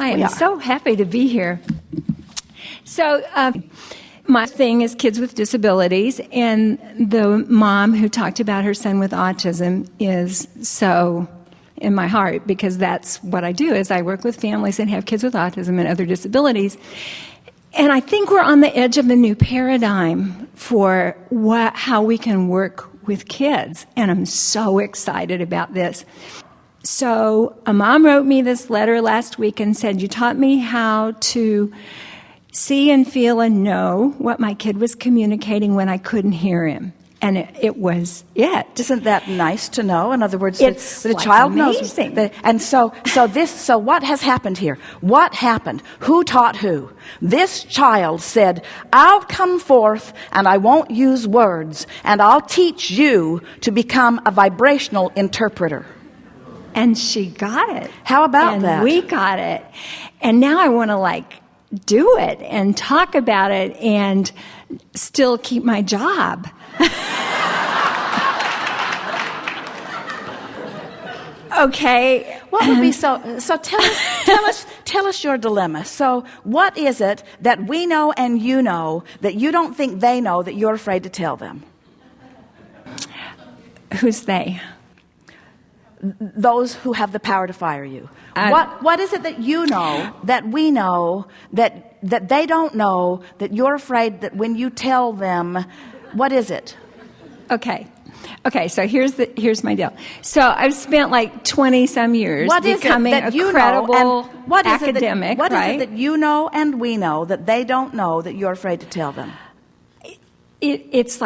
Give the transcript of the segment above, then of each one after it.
I am so happy to be here. So, my thing is kids with disabilities, and the mom who talked about her son with autism is so in my heart, because that's what I do, is I work with families that have kids with autism and other disabilities. And I think we're on the edge of a new paradigm for how we can work with kids, and I'm so excited about this. So a mom wrote me this letter last week and said, "You taught me how to see and feel and know what my kid was communicating when I couldn't hear him." And it was it. Isn't that nice to know? In other words, it's the like child amazing. knows. And so what has happened here? What happened? Who taught who? This child said, "I'll come forth and I won't use words, and I'll teach you to become a vibrational interpreter." And she got it. How about that? And we got it. And now I want to do it and talk about it and still keep my job. Okay. What would be so tell us your dilemma. So what is it that we know and you know that you don't think they know that you're afraid to tell them? Who's they? Those who have the power to fire you. What is it that you know, that we know, that they don't know, that you're afraid that when you tell them, what is it? Okay, so here's my deal. So I've spent 20-some years becoming a credible academic, What right? is it that you know and we know that they don't know that you're afraid to tell them? It's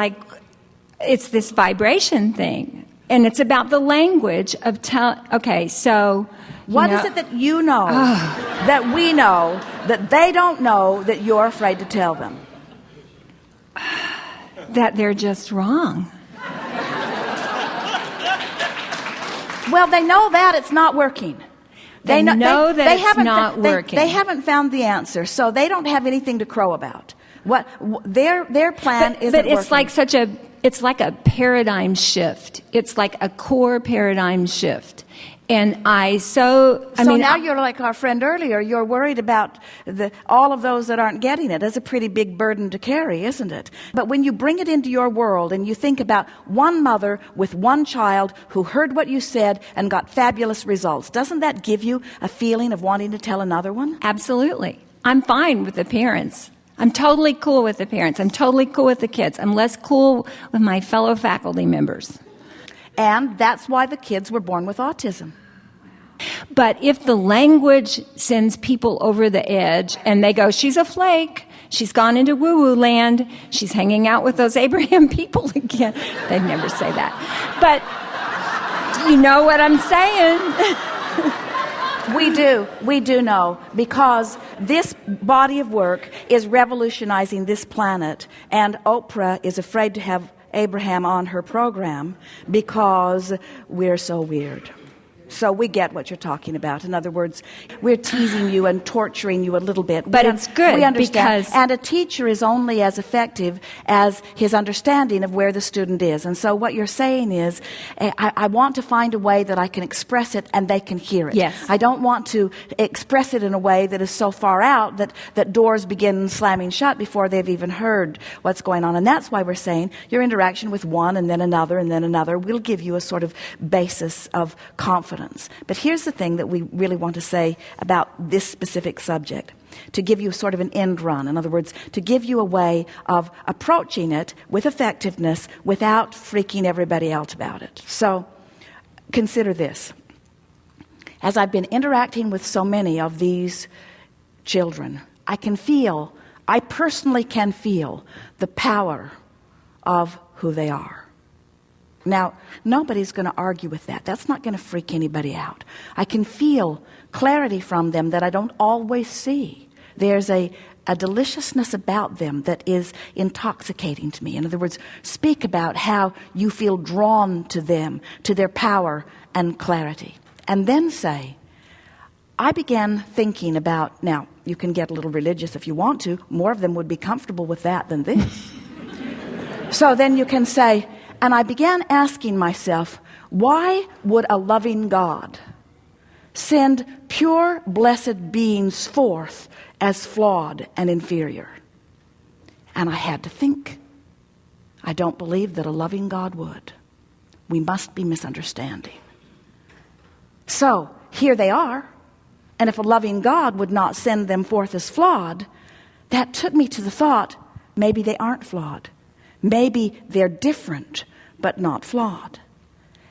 this vibration thing. And it's about the language of okay, so... What is it that you know, that we know, that they don't know, that you're afraid to tell them? That they're just wrong. Well, they know that it's not working. They know that it's not working. They haven't found the answer, so they don't have anything to crow about. Their plan isn't working. But it's like a paradigm shift. It's like a core paradigm shift. And now you're like our friend earlier. You're worried about all of those that aren't getting it. That's a pretty big burden to carry, isn't it? But when you bring it into your world and you think about one mother with one child who heard what you said and got fabulous results, doesn't that give you a feeling of wanting to tell another one? Absolutely. I'm fine with the parents. I'm totally cool with the parents. I'm totally cool with the kids. I'm less cool with my fellow faculty members. And that's why the kids were born with autism. But if the language sends people over the edge and they go, "She's a flake, she's gone into woo-woo land, she's hanging out with those Abraham people again." They'd never say that. But you know what I'm saying? We do know, because this body of work is revolutionizing this planet, and Oprah is afraid to have Abraham on her program because we're so weird. So we get what you're talking about. In other words, we're teasing you and torturing you a little bit. But it's good. We understand. Because... And a teacher is only as effective as his understanding of where the student is. And so what you're saying is, I want to find a way that I can express it and they can hear it. Yes. I don't want to express it in a way that is so far out that doors begin slamming shut before they've even heard what's going on. And that's why we're saying your interaction with one and then another will give you a sort of basis of confidence. But here's the thing that we really want to say about this specific subject, to give you sort of an end run. In other words, to give you a way of approaching it with effectiveness without freaking everybody out about it. So consider this. As I've been interacting with so many of these children, I personally can feel the power of who they are. Now, nobody's going to argue with that. That's not going to freak anybody out. I can feel clarity from them that I don't always see. There's a deliciousness about them that is intoxicating to me. In other words, speak about how you feel drawn to them, to their power and clarity. And then say, I began thinking about, now, you can get a little religious if you want to. More of them would be comfortable with that than this. So then you can say, and I began asking myself, why would a loving God send pure, blessed beings forth as flawed and inferior. And I had to think, I don't believe that a loving God would. We must be misunderstanding. So, here they are. And if a loving God would not send them forth as flawed, that took me to the thought, maybe they aren't flawed. Maybe they're different, but not flawed.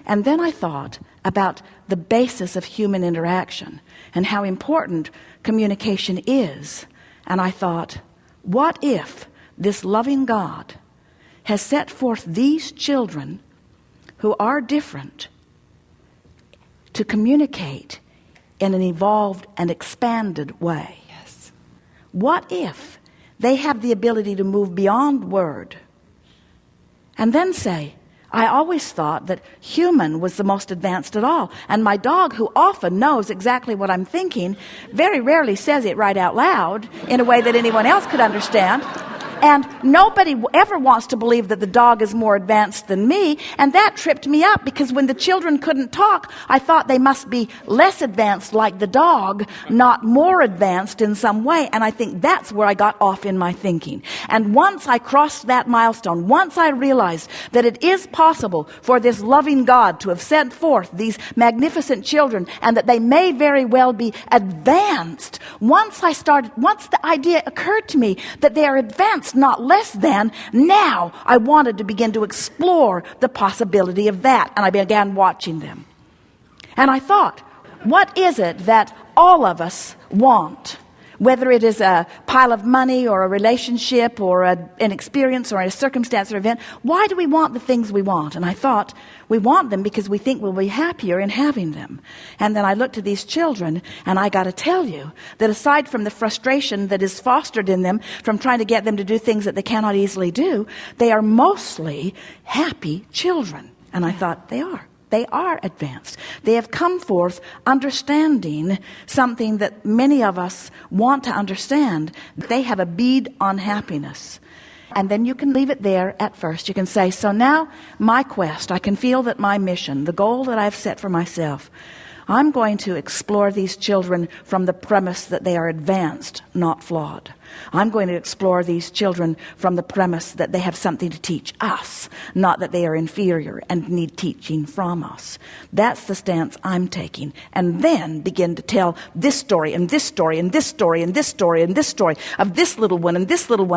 And then I thought about the basis of human interaction and how important communication is. And I thought, what if this loving God has set forth these children who are different to communicate in an evolved and expanded way? Yes. What if they have the ability to move beyond word and then say, I always thought that human was the most advanced at all. And my dog, who often knows exactly what I'm thinking, very rarely says it right out loud in a way that anyone else could understand. And nobody ever wants to believe that the dog is more advanced than me. And that tripped me up, because when the children couldn't talk, I thought they must be less advanced like the dog, not more advanced in some way. And I think that's where I got off in my thinking. And once I crossed that milestone, once I realized that it is possible for this loving God to have sent forth these magnificent children, and that they may very well be advanced, once the idea occurred to me that they are advanced, not less than, now I wanted to begin to explore the possibility of that. And I began watching them. And I thought, what is it that all of us want? Whether it is a pile of money or a relationship or an experience or a circumstance or event, why do we want the things we want? And I thought, we want them because we think we'll be happier in having them. And then I looked at these children, and I got to tell you that aside from the frustration that is fostered in them from trying to get them to do things that they cannot easily do, they are mostly happy children. And I thought, they are. They are advanced. They have come forth understanding something that many of us want to understand. They have a bead on happiness. And then you can leave it there at first. You can say, so now my quest, I can feel that my mission, the goal that I've set for myself, I'm going to explore these children from the premise that they are advanced, not flawed. I'm going to explore these children from the premise that they have something to teach us, not that they are inferior and need teaching from us. That's the stance I'm taking. And then begin to tell this story and this story and this story and this story and this story of this little one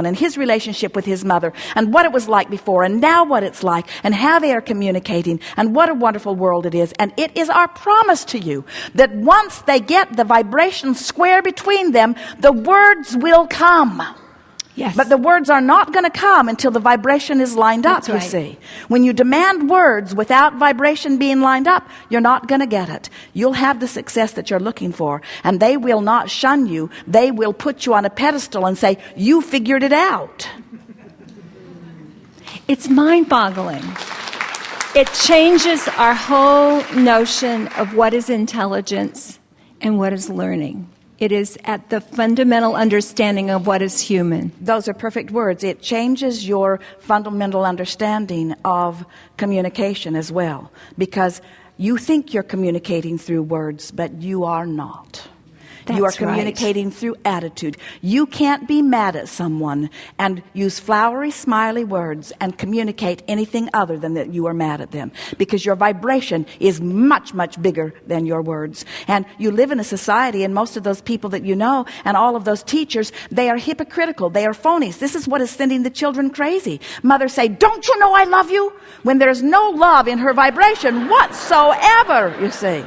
and his relationship with his mother, and what it was like before and now what it's like, and how they are communicating, and what a wonderful world it is. And it is our promise to you that once they get the vibration square between them, the words will come. Yes. But the words are not going to come until the vibration is lined up, That's right. you see. When you demand words without vibration being lined up, you're not going to get it. You'll have the success that you're looking for, and they will not shun you. They will put you on a pedestal and say, you figured it out. It's mind-boggling. It changes our whole notion of what is intelligence and what is learning. It is at the fundamental understanding of what is human. Those are perfect words. It changes your fundamental understanding of communication as well, because you think you're communicating through words, but you are not. You are That's right. communicating through attitude. You can't be mad at someone and use flowery, smiley words and communicate anything other than that you are mad at them, because your vibration is much, much bigger than your words. And you live in a society, and most of those people that you know and all of those teachers, they are hypocritical. They are phonies. This is what is sending the children crazy. Mothers say, don't you know I love you? When there's no love in her vibration whatsoever, you see.